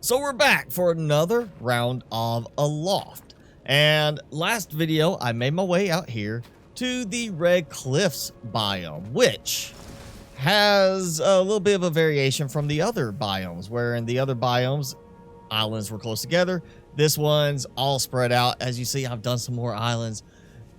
So we're back for another round of Aloft. And last video, I made my way out here to the Red Cliffs biome, which has a little bit of a variation from the other biomes, where in the other biomes, islands were close together. This one's all spread out. As you see, I've done some more islands.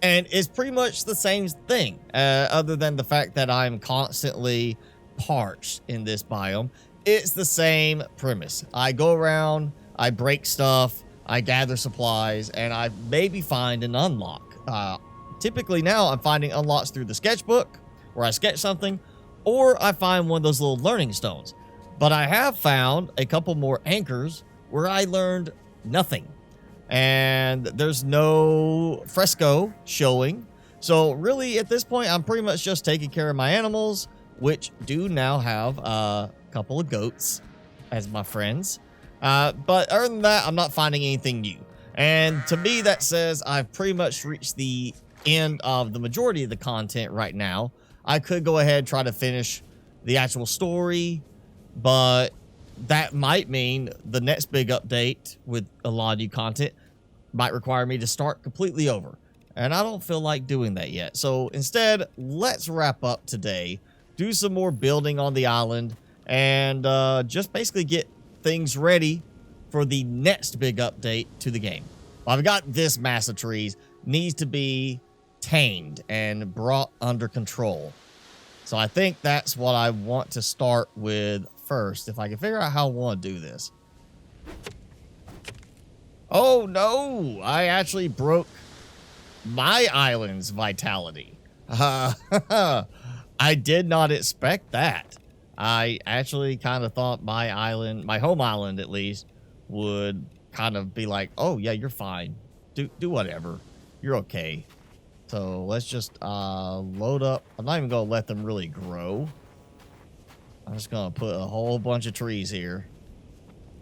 And it's pretty much the same thing, other than the fact that I'm constantly parched in this biome. It's the same premise. I go around, I break stuff, I gather supplies, and I maybe find an unlock. Typically now I'm finding unlocks through the sketchbook, where I sketch something, or I find one of those little learning stones. But I have found a couple more anchors where I learned nothing. And there's no fresco showing. So really at this point, I'm pretty much just taking care of my animals, which do now have a couple of goats as my friends. But other than that, I'm not finding anything new. And to me, that says I've pretty much reached the end of the majority of the content right now. I could go ahead and try to finish the actual story, but that might mean the next big update with a lot of new content might require me to start completely over. And I don't feel like doing that yet. So instead, let's wrap up today, do some more building on the island, and just basically get things ready for the next big update to the game. Well, I've got this mass of trees, needs to be tamed and brought under control. So I think that's what I want to start with first, if I can figure out how I want to do this. Oh no, I actually broke my island's vitality. I did not expect that. I actually kind of thought my island, my home island at least, would kind of be like, oh yeah, you're fine. Do whatever. You're okay. So let's just load up. I'm not even going to let them really grow. I'm just going to put a whole bunch of trees here.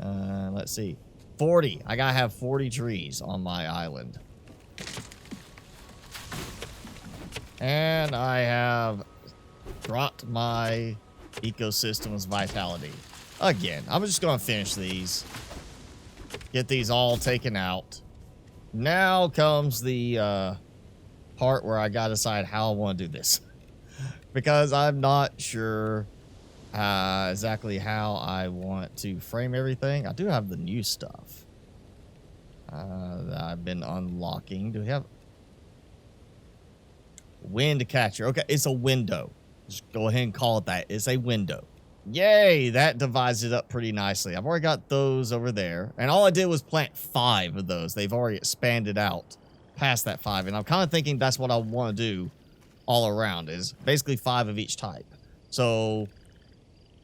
Let's see. 40. I got to have 40 trees on my island. And I have dropped my ecosystem's vitality. Again, I'm just going to finish these. Get these all taken out. Now comes the part where I got to decide how I want to do this. Because I'm not sure exactly how I want to frame everything. I do have the new stuff that I've been unlocking. Do we have wind catcher? Okay, it's a window. Just go ahead and call it that. It's a window. Yay, that divides it up pretty nicely. I've already got those over there, and all I did was plant 5 of those. They've already expanded out past that 5, and I'm kind of thinking that's what I want to do all around, is basically 5 of each type. So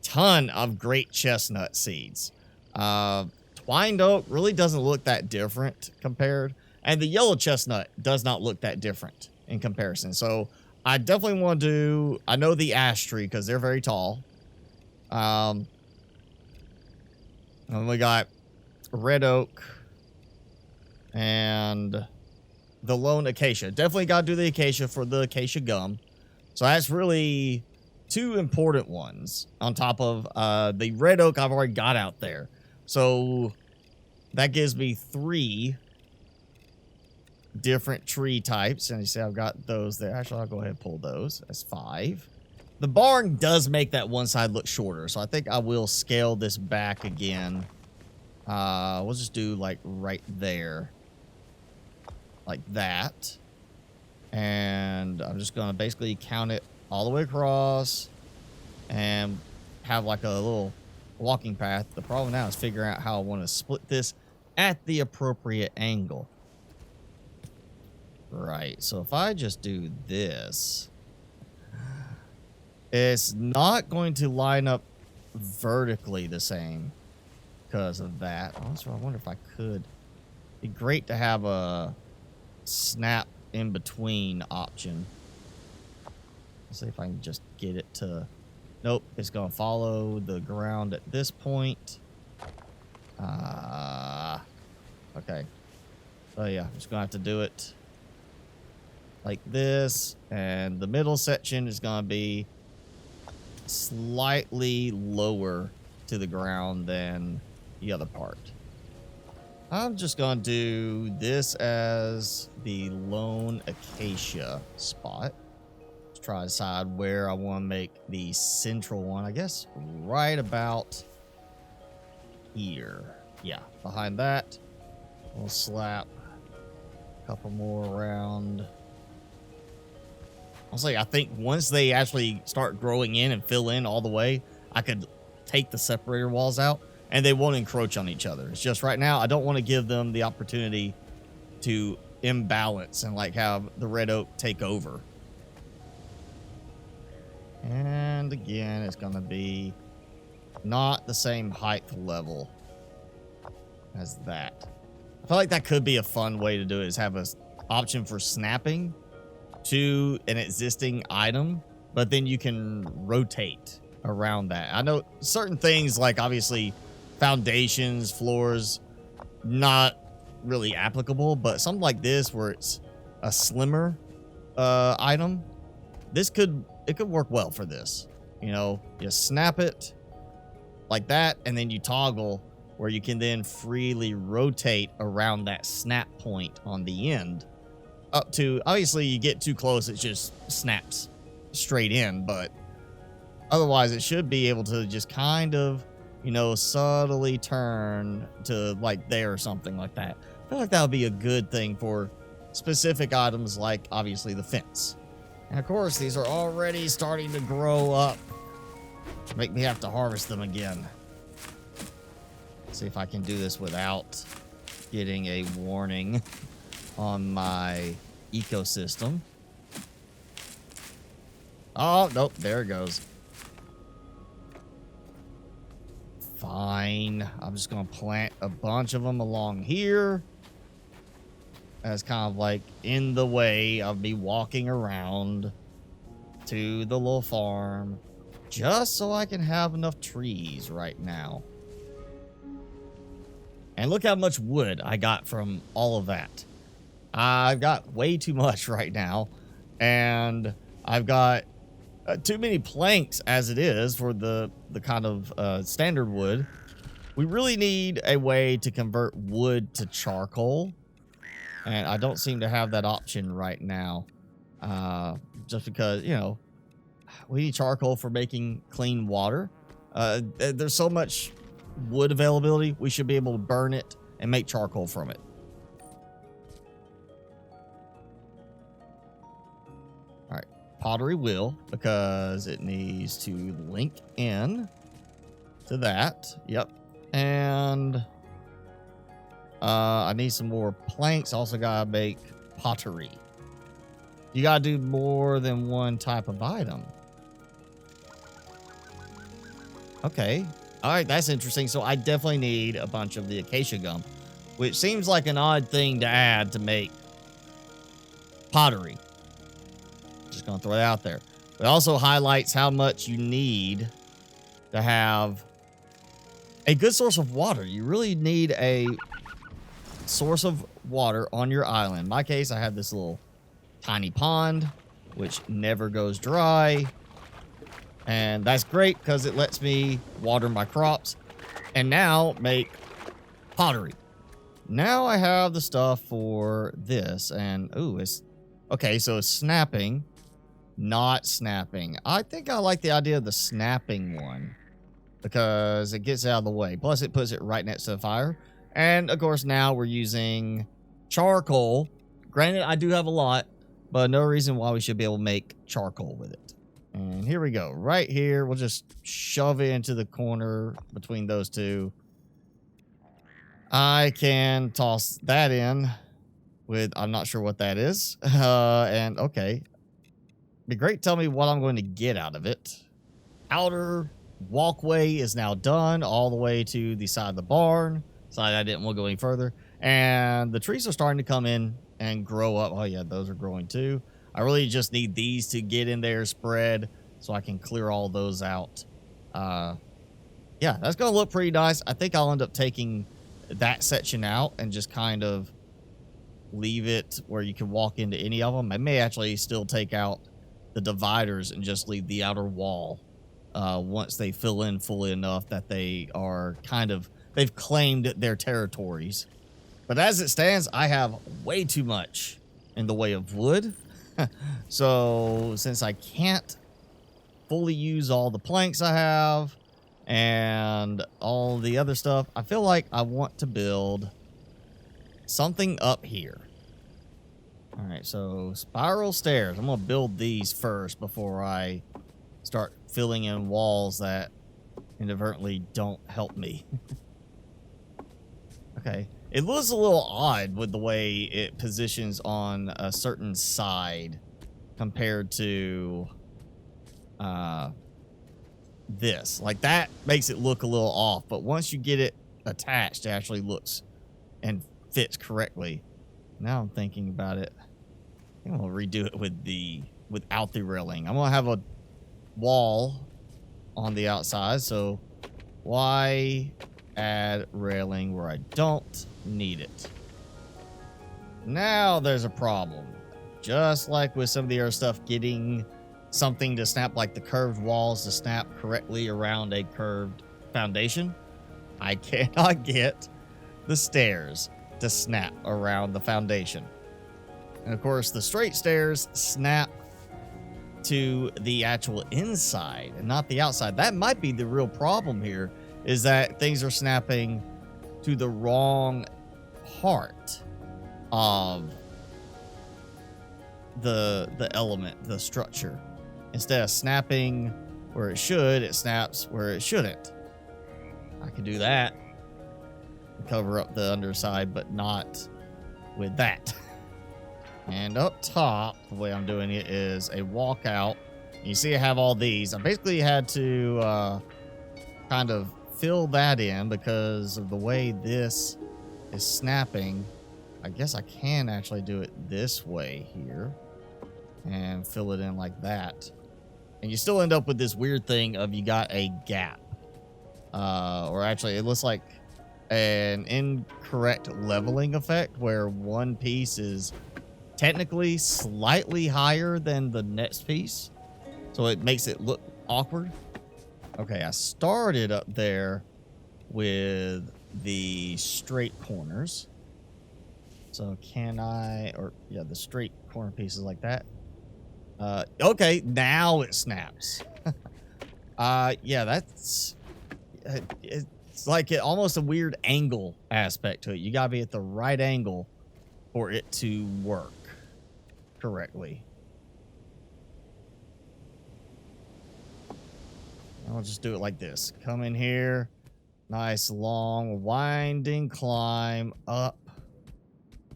ton of great chestnut seeds. Twined oak really doesn't look that different compared, and the yellow chestnut does not look that different in comparison. So I definitely want to do, I know the ash tree because they're very tall. And we got red oak and the lone acacia. Definitely got to do the acacia for the acacia gum. So that's really 2 important ones on top of the red oak I've already got out there. So that gives me 3 different tree types. And you see I've got those there. Actually, I'll go ahead and pull those. That's 5. The barn does make that one side look shorter. So I think I will scale this back again. We'll just do like right there. Like that. And I'm just going to basically count it all the way across and have like a little walking path. The problem now is figuring out how I want to split this at the appropriate angle. Right, so if I just do this, it's not going to line up vertically the same because of that. Also, I wonder if I could. It'd be great to have a snap in between option. Let's see if I can just get it to, nope, it's gonna follow the ground at this point. Okay, so yeah, I'm just gonna have to do it like this, and the middle section is gonna be slightly lower to the ground than the other part. I'm just going to do this as the lone acacia spot. Let's try to decide where I want to make the central one. I guess right about here. Yeah, behind that. We'll slap a couple more around. I'll say, I think once they actually start growing in and fill in all the way, I could take the separator walls out and they won't encroach on each other. It's just right now, I don't want to give them the opportunity to imbalance and like have the red oak take over. And again, it's going to be not the same height level as that. I feel like that could be a fun way to do it, is have an option for snapping to an existing item, but then you can rotate around that. I know certain things, like obviously foundations, floors, not really applicable, but something like this where it's a slimmer item, it could work well for this. You know, you snap it like that, and then you toggle where you can then freely rotate around that snap point on the end up to, obviously you get too close, it just snaps straight in, but otherwise it should be able to just kind of, you know, subtly turn to like there or something like that. I feel like that would be a good thing for specific items, like obviously the fence. And of course, these are already starting to grow up. Make me have to harvest them again. See if I can do this without getting a warning on my ecosystem. Oh, nope, there it goes. Fine. I'm just going to plant a bunch of them along here. As kind of like in the way of me walking around to the little farm. Just so I can have enough trees right now. And look how much wood I got from all of that. I've got way too much right now. And I've got too many planks as it is for the kind of standard wood. We really need a way to convert wood to charcoal. And I don't seem to have that option right now. Just because, you know, we need charcoal for making clean water. There's so much wood availability, we should be able to burn it and make charcoal from it. All right, pottery will, because it needs to link in to that. Yep. And I need some more planks. Also gotta make pottery. You gotta do more than one type of item. Okay. All right, that's interesting. So I definitely need a bunch of the acacia gum, which seems like an odd thing to add to make pottery. Just gonna throw it out there. It also highlights how much you need to have a good source of water. You really need a source of water on your island. In my case, I have this little tiny pond, which never goes dry. And that's great because it lets me water my crops and now make pottery. Now I have the stuff for this. And, ooh, it's okay. So it's snapping, not snapping. I think I like the idea of the snapping one because it gets out of the way. Plus, it puts it right next to the fire. And, of course, now we're using charcoal. Granted, I do have a lot, but no reason why we should be able to make charcoal with it. And here we go. Right here, we'll just shove it into the corner between those two. I can toss that in with, I'm not sure what that is. And, okay. Be great. Tell me what I'm going to get out of it. Outer walkway is now done all the way to the side of the barn. Side I didn't want to go any further. And the trees are starting to come in and grow up. Oh, yeah, those are growing too. I really just need these to get in there, spread, so I can clear all those out. Yeah, that's going to look pretty nice. I think I'll end up taking that section out and just kind of leave it where you can walk into any of them. I may actually still take out the dividers and just leave the outer wall once they fill in fully enough that they are kind of they've claimed their territories. But as it stands, I have way too much in the way of wood. So since I can't fully use all the planks I have and all the other stuff, I feel like I want to build something up here. All right, so spiral stairs. I'm going to build these first before I start filling in walls that inadvertently don't help me. Okay. It looks a little odd with the way it positions on a certain side compared to this. Like, that makes it look a little off, but once you get it attached, it actually looks and fits correctly. Now I'm thinking about it. I think I'm gonna redo it without the railing. I'm gonna have a wall on the outside, so why add railing where I don't need it? Now there's a problem. Just like with some of the other stuff, getting something to snap, like the curved walls to snap correctly around a curved foundation, I cannot get the stairs to snap around the foundation. And of course, the straight stairs snap to the actual inside and not the outside. That might be the real problem here, is that things are snapping to the wrong part of the element, the structure. Instead of snapping where it should, it snaps where it shouldn't. I could do that and cover up the underside, but not with that. And up top, the way I'm doing it is a walkout. You see I have all these. I basically had to kind of fill that in because of the way this is snapping. I guess I can actually do it this way here and fill it in like that. And you still end up with this weird thing of you got a gap. Or actually, it looks like an incorrect leveling effect where one piece is technically slightly higher than the next piece. So it makes it look awkward. Okay, I started up there with the straight corners. So can I, or yeah, the straight corner pieces like that. Okay, now it snaps. Yeah, that's, it's like almost a weird angle aspect to it. You gotta be at the right angle for it to work correctly. I'll just do it like this. Come in here. Nice long winding climb up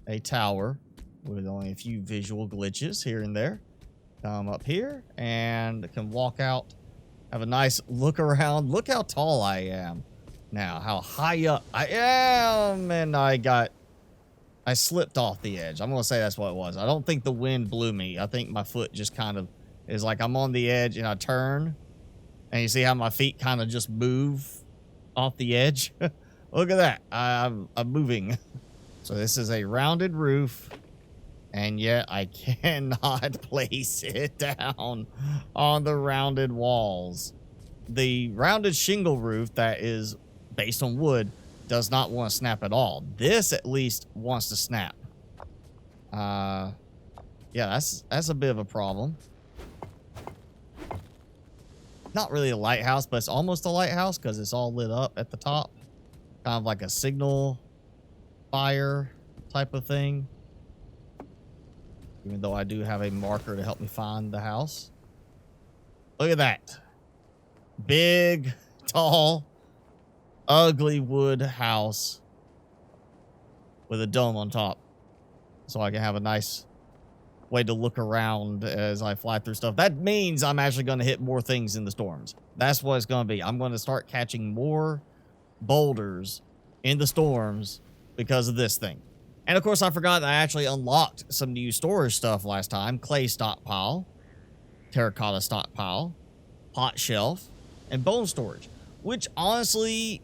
a tower with only a few visual glitches here and there. Come up here and can walk out. Have a nice look around. Look how tall I am now. How high up I am. And I slipped off the edge. I'm going to say that's what it was. I don't think the wind blew me. I think my foot just kind of is like I'm on the edge and I turn. And you see how my feet kind of just move off the edge? Look at that. I'm moving. So this is a rounded roof. And yet I cannot place it down on the rounded walls. The rounded shingle roof that is based on wood does not want to snap at all. This at least wants to snap. Yeah, that's a bit of a problem. Not really a lighthouse, but it's almost a lighthouse because it's all lit up at the top. Kind of like a signal fire type of thing. Even though I do have a marker to help me find the house. Look at that. Big, tall, ugly wood house with a dome on top. So I can have a nice way to look around as I fly through stuff. That means I'm actually going to hit more things in the storms. That's what it's going to be. I'm going to start catching more boulders in the storms because of this thing. And of course, I forgot that I actually unlocked some new storage stuff last time. Clay stockpile, terracotta stockpile, pot shelf, and bone storage. Which honestly,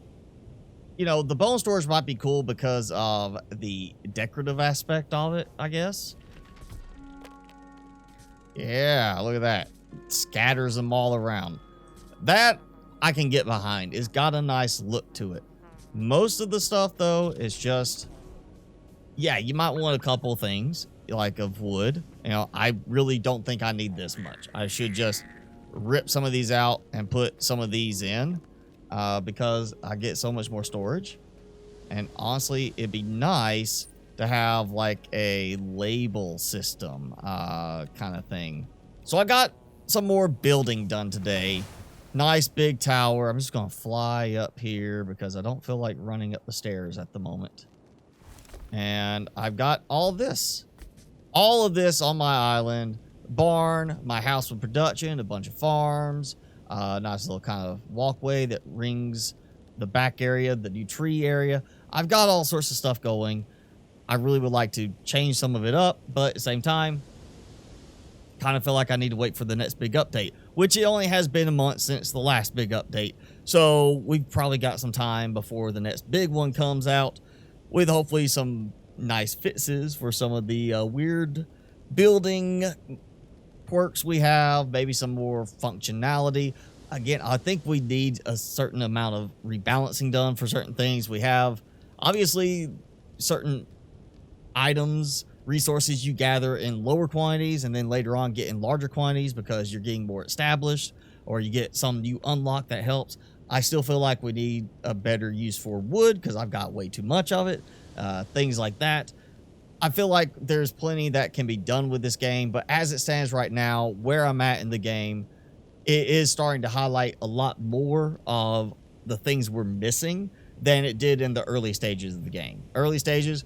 you know, the bone storage might be cool because of the decorative aspect of it, I guess. Yeah, look at that. It scatters them all around. That I can get behind. It's got a nice look to it. Most of the stuff, though, is just, yeah, you might want a couple things, like of wood. You know, I really don't think I need this much. I should just rip some of these out and put some of these in because I get so much more storage. And honestly, it'd be nice to have like a label system kind of thing. So I got some more building done today. Nice big tower. I'm just going to fly up here because I don't feel like running up the stairs at the moment. And I've got all of this on my island. Barn, my house with production, a bunch of farms, nice little kind of walkway that rings the back area, the new tree area. I've got all sorts of stuff going. I really would like to change some of it up, but at the same time, kind of feel like I need to wait for the next big update, which it only has been a month since the last big update. So we've probably got some time before the next big one comes out with hopefully some nice fixes for some of the weird building quirks we have, maybe some more functionality. Again, I think we need a certain amount of rebalancing done for certain things. We have obviously certain items, resources you gather in lower quantities and then later on get in larger quantities because you're getting more established, or you get some you unlock that helps. I still feel like we need a better use for wood because I've got way too much of it. Things like that. I feel like there's plenty that can be done with this game, but as it stands right now, where I'm at in the game, it is starting to highlight a lot more of the things we're missing than it did in the early stages of the game. Early stages,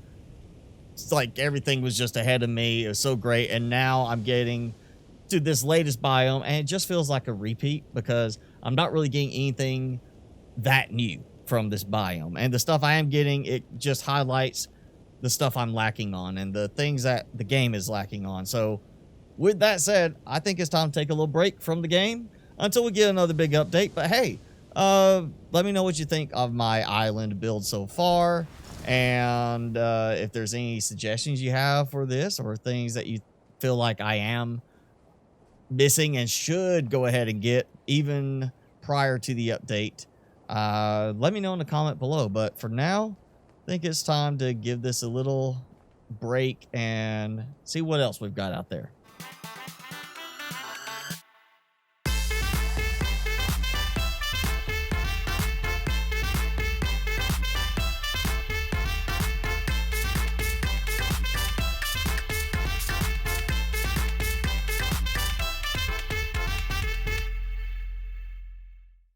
it's like everything was just ahead of me. It was so great. And now I'm getting to this latest biome and it just feels like a repeat because I'm not really getting anything that new from this biome. And the stuff I am getting, it just highlights the stuff I'm lacking on and the things that the game is lacking on. So with that said, I think it's time to take a little break from the game until we get another big update. But hey, let me know what you think of my island build so far. And if there's any suggestions you have for this or things that you feel like I am missing and should go ahead and get even prior to the update, let me know in the comment below. But for now, I think it's time to give this a little break and see what else we've got out there.